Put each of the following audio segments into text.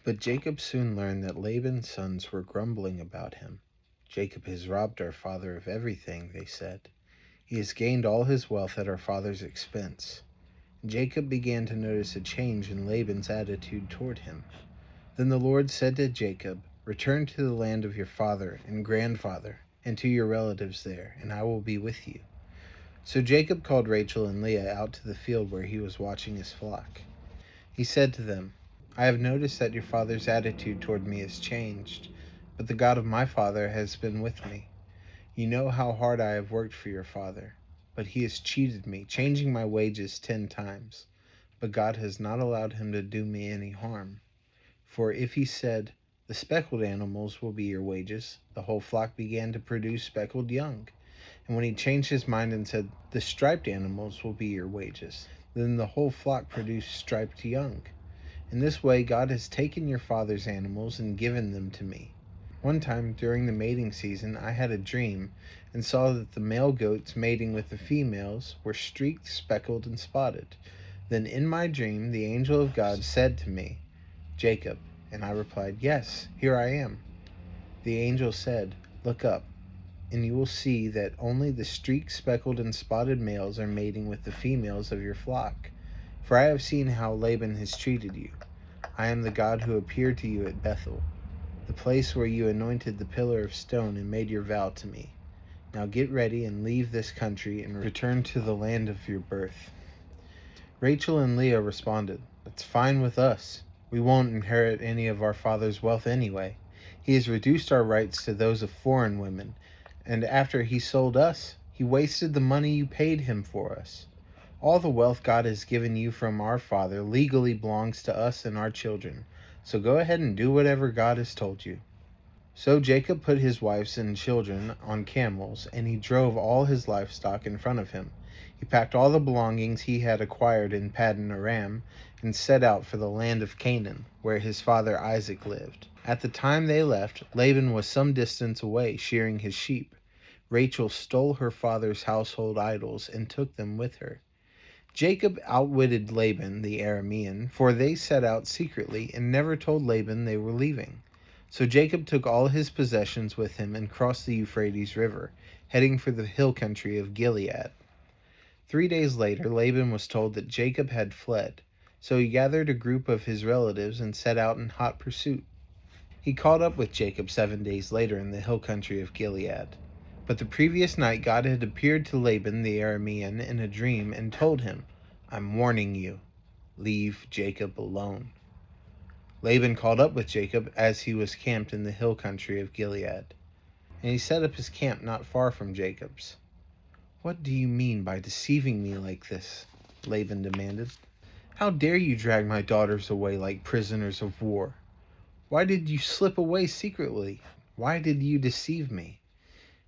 But Jacob soon learned that Laban's sons were grumbling about him. "Jacob has robbed our father of everything," they said. "He has gained all his wealth at our father's expense." Jacob began to notice a change in Laban's attitude toward him. Then the Lord said to Jacob, "Return to the land of your father and grandfather, and to your relatives there, and I will be with you." So Jacob called Rachel and Leah out to the field where he was watching his flock. He said to them, "I have noticed that your father's attitude toward me has changed, but the God of my father has been with me. You know how hard I have worked for your father, but he has cheated me, changing my wages 10 times. But God has not allowed him to do me any harm. For if he said, 'The speckled animals will be your wages,' the whole flock began to produce speckled young. And when he changed his mind and said, 'The striped animals will be your wages,' then the whole flock produced striped young. In this way God has taken your father's animals and given them to me. One time during the mating season I had a dream and saw that the male goats mating with the females were streaked, speckled, and spotted. Then in my dream the angel of God said to me, 'Jacob,' and I replied, 'Yes, here I am.' The angel said, 'Look up, and you will see that only the streaked, speckled, and spotted males are mating with the females of your flock. For I have seen how Laban has treated you. I am the God who appeared to you at Bethel, the place where you anointed the pillar of stone and made your vow to me. Now get ready and leave this country and return to the land of your birth.' Rachel and Leah responded, 'That's fine with us. We won't inherit any of our father's wealth anyway. He has reduced our rights to those of foreign women, and after he sold us, he wasted the money you paid him for us. All the wealth God has given you from our father legally belongs to us and our children, so go ahead and do whatever God has told you.' So Jacob put his wives and children on camels, and he drove all his livestock in front of him. He packed all the belongings he had acquired in Paddan Aram and set out for the land of Canaan, where his father Isaac lived. At the time they left, Laban was some distance away shearing his sheep. Rachel stole her father's household idols and took them with her. Jacob outwitted Laban the Aramean, for they set out secretly and never told Laban they were leaving. So Jacob took all his possessions with him and crossed the Euphrates River, heading for the hill country of Gilead. 3 days later, Laban was told that Jacob had fled, so he gathered a group of his relatives and set out in hot pursuit. He caught up with Jacob 7 days later in the hill country of Gilead. But the previous night God had appeared to Laban the Aramean in a dream and told him, 'I'm warning you, leave Jacob alone.' Laban caught up with Jacob as he was camped in the hill country of Gilead, and he set up his camp not far from Jacob's. 'What do you mean by deceiving me like this?' Laban demanded. 'How dare you drag my daughters away like prisoners of war? Why did you slip away secretly? Why did you deceive me?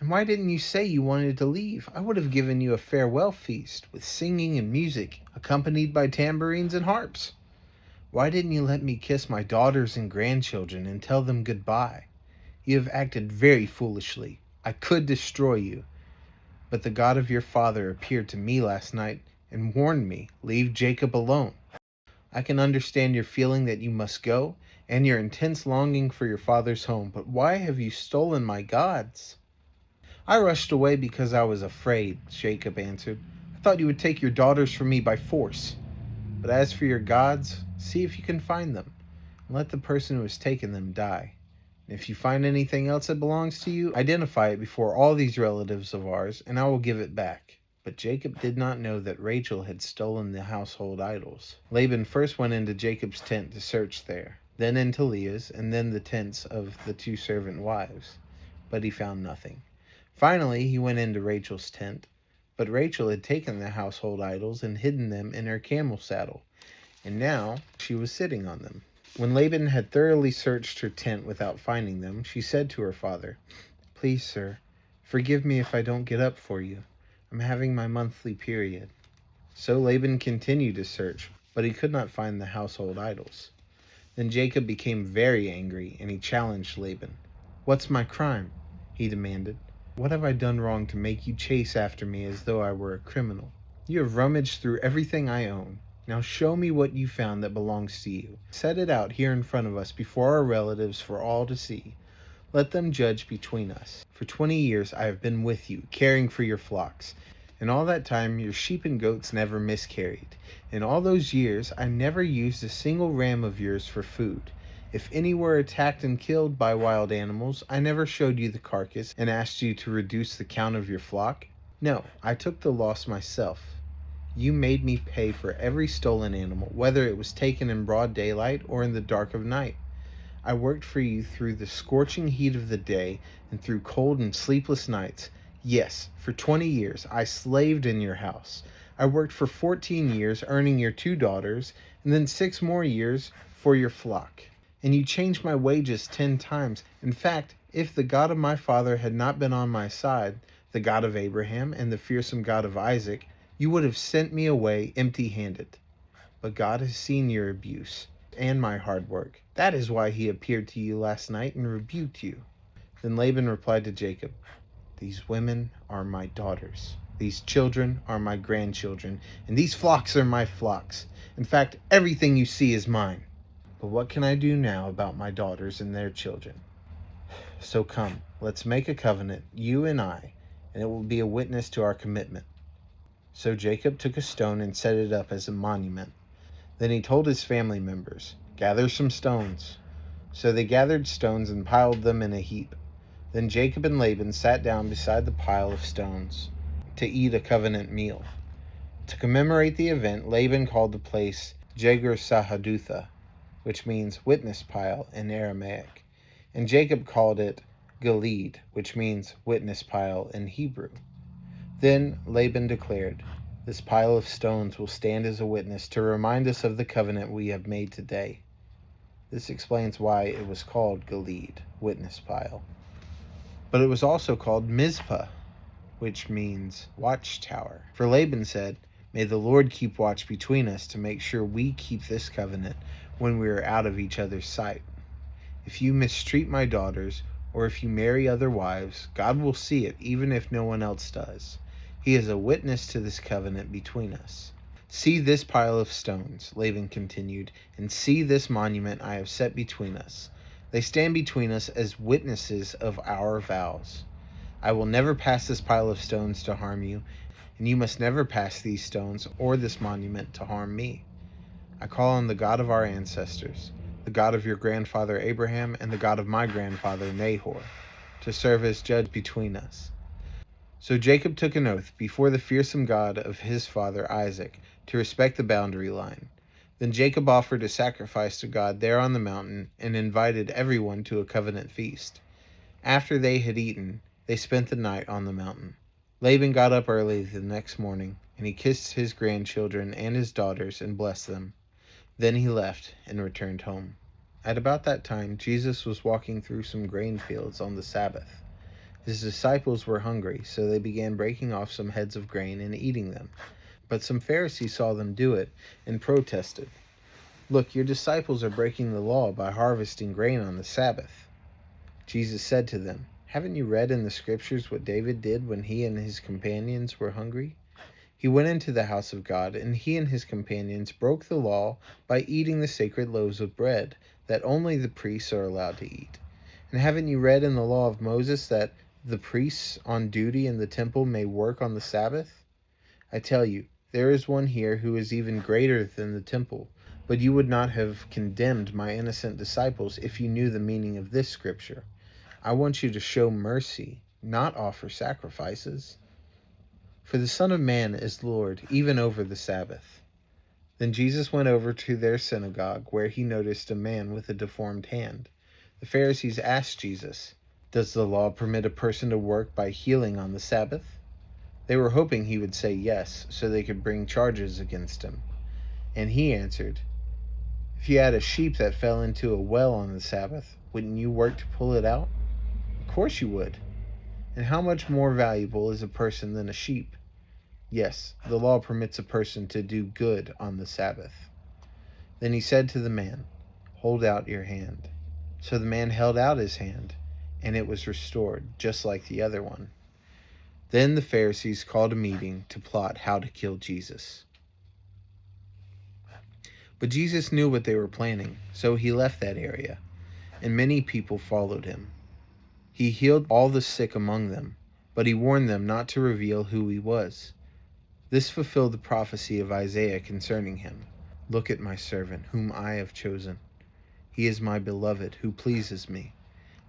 And why didn't you say you wanted to leave? I would have given you a farewell feast with singing and music, accompanied by tambourines and harps. Why didn't you let me kiss my daughters and grandchildren and tell them goodbye? You have acted very foolishly. I could destroy you. But the God of your father appeared to me last night and warned me, leave Jacob alone. I can understand your feeling that you must go and your intense longing for your father's home, but why have you stolen my gods?' 'I rushed away because I was afraid,' Jacob answered. 'I thought you would take your daughters from me by force. But as for your gods, see if you can find them, and let the person who has taken them die. And if you find anything else that belongs to you, identify it before all these relatives of ours, and I will give it back.' But Jacob did not know that Rachel had stolen the household idols. Laban first went into Jacob's tent to search there, then into Leah's, and then the tents of the 2 servant wives. But he found nothing. Finally, he went into Rachel's tent, but Rachel had taken the household idols and hidden them in her camel saddle, and now she was sitting on them. When Laban had thoroughly searched her tent without finding them, she said to her father, 'Please, sir, forgive me if I don't get up for you. I'm having my monthly period.' So Laban continued to search, but he could not find the household idols. Then Jacob became very angry, and he challenged Laban. 'What's my crime?' he demanded. 'What have I done wrong to make you chase after me as though I were a criminal? You have rummaged through everything I own. Now show me what you found that belongs to you. Set it out here in front of us before our relatives for all to see. Let them judge between us. For 20 years I have been with you, caring for your flocks. In all that time your sheep and goats never miscarried. In all those years I never used a single ram of yours for food. If any were attacked and killed by wild animals, I never showed you the carcass and asked you to reduce the count of your flock. No, I took the loss myself. You made me pay for every stolen animal, whether it was taken in broad daylight or in the dark of night. I worked for you through the scorching heat of the day and through cold and sleepless nights. Yes, for 20 years I slaved in your house. I worked for 14 years, earning your 2 daughters, and then 6 more years for your flock. And you changed my wages 10 times. In fact, if the God of my father had not been on my side, the God of Abraham and the fearsome God of Isaac, you would have sent me away empty-handed. But God has seen your abuse and my hard work. That is why he appeared to you last night and rebuked you. Then Laban replied to Jacob, these women are my daughters. These children are my grandchildren, and these flocks are my flocks. In fact, everything you see is mine. But what can I do now about my daughters and their children? So come, let's make a covenant, you and I, and it will be a witness to our commitment. So Jacob took a stone and set it up as a monument. Then he told his family members, gather some stones. So they gathered stones and piled them in a heap. Then Jacob and Laban sat down beside the pile of stones to eat a covenant meal. To commemorate the event, Laban called the place Jegar Sahadutha, which means witness pile in Aramaic, and Jacob called it Gilead, which means witness pile in Hebrew. Then Laban declared, this pile of stones will stand as a witness to remind us of the covenant we have made today. This explains why it was called Gilead, witness pile. But it was also called Mizpah, which means watchtower. For Laban said, may the Lord keep watch between us to make sure we keep this covenant when we are out of each other's sight. If you mistreat my daughters, or if you marry other wives, God will see it, even if no one else does. He is a witness to this covenant between us. See this pile of stones, Laban continued, and see this monument I have set between us. They stand between us as witnesses of our vows. I will never pass this pile of stones to harm you, and you must never pass these stones or this monument to harm me. I call on the God of our ancestors, the God of your grandfather Abraham and the God of my grandfather Nahor, to serve as judge between us. So Jacob took an oath before the fearsome God of his father Isaac to respect the boundary line. Then Jacob offered a sacrifice to God there on the mountain and invited everyone to a covenant feast. After they had eaten, they spent the night on the mountain. Laban got up early the next morning, and he kissed his grandchildren and his daughters and blessed them. Then he left and returned home. At about that time, Jesus was walking through some grain fields on the Sabbath. His disciples were hungry, so they began breaking off some heads of grain and eating them. But some Pharisees saw them do it and protested. Look, your disciples are breaking the law by harvesting grain on the Sabbath. Jesus said to them, haven't you read in the scriptures what David did when he and his companions were hungry? He went into the house of God, and he and his companions broke the law by eating the sacred loaves of bread that only the priests are allowed to eat. And haven't you read in the law of Moses that the priests on duty in the temple may work on the Sabbath? I tell you, there is one here who is even greater than the temple. But you would not have condemned my innocent disciples if you knew the meaning of this scripture. I want you to show mercy, not offer sacrifices. For the Son of Man is Lord, even over the Sabbath. Then Jesus went over to their synagogue, where he noticed a man with a deformed hand. The Pharisees asked Jesus, does the law permit a person to work by healing on the Sabbath? They were hoping he would say yes, so they could bring charges against him. And he answered, if you had a sheep that fell into a well on the Sabbath, wouldn't you work to pull it out? Of course you would. And how much more valuable is a person than a sheep? Yes, the law permits a person to do good on the Sabbath. Then he said to the man, hold out your hand. So the man held out his hand, and it was restored, just like the other one. Then the Pharisees called a meeting to plot how to kill Jesus. But Jesus knew what they were planning, so he left that area, and many people followed him. He healed all the sick among them, but he warned them not to reveal who he was. This fulfilled the prophecy of Isaiah concerning him. Look at my servant, whom I have chosen. He is my beloved, who pleases me.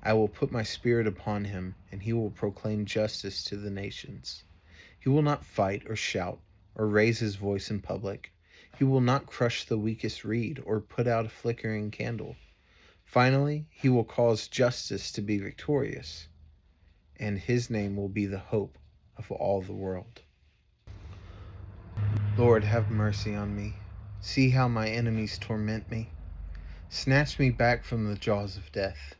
I will put my spirit upon him, and he will proclaim justice to the nations. He will not fight or shout or raise his voice in public. He will not crush the weakest reed or put out a flickering candle. Finally, he will cause justice to be victorious, and his name will be the hope of all the world. Lord, have mercy on me. See how my enemies torment me. Snatch me back from the jaws of death.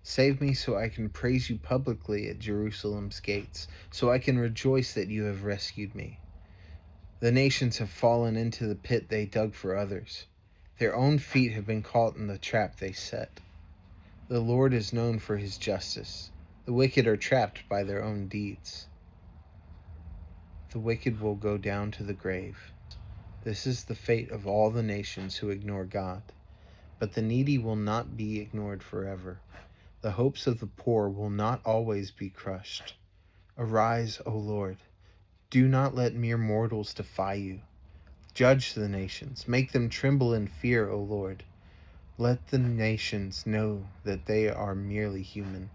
Save me so I can praise you publicly at Jerusalem's gates, so I can rejoice that you have rescued me. The nations have fallen into the pit they dug for others. Their own feet have been caught in the trap they set. The Lord is known for his justice. The wicked are trapped by their own deeds. The wicked will go down to the grave. This is the fate of all the nations who ignore God. But the needy will not be ignored forever. The hopes of the poor will not always be crushed. Arise, O Lord. Do not let mere mortals defy you. Judge the nations. Make them tremble in fear, O Lord. Let the nations know that they are merely human.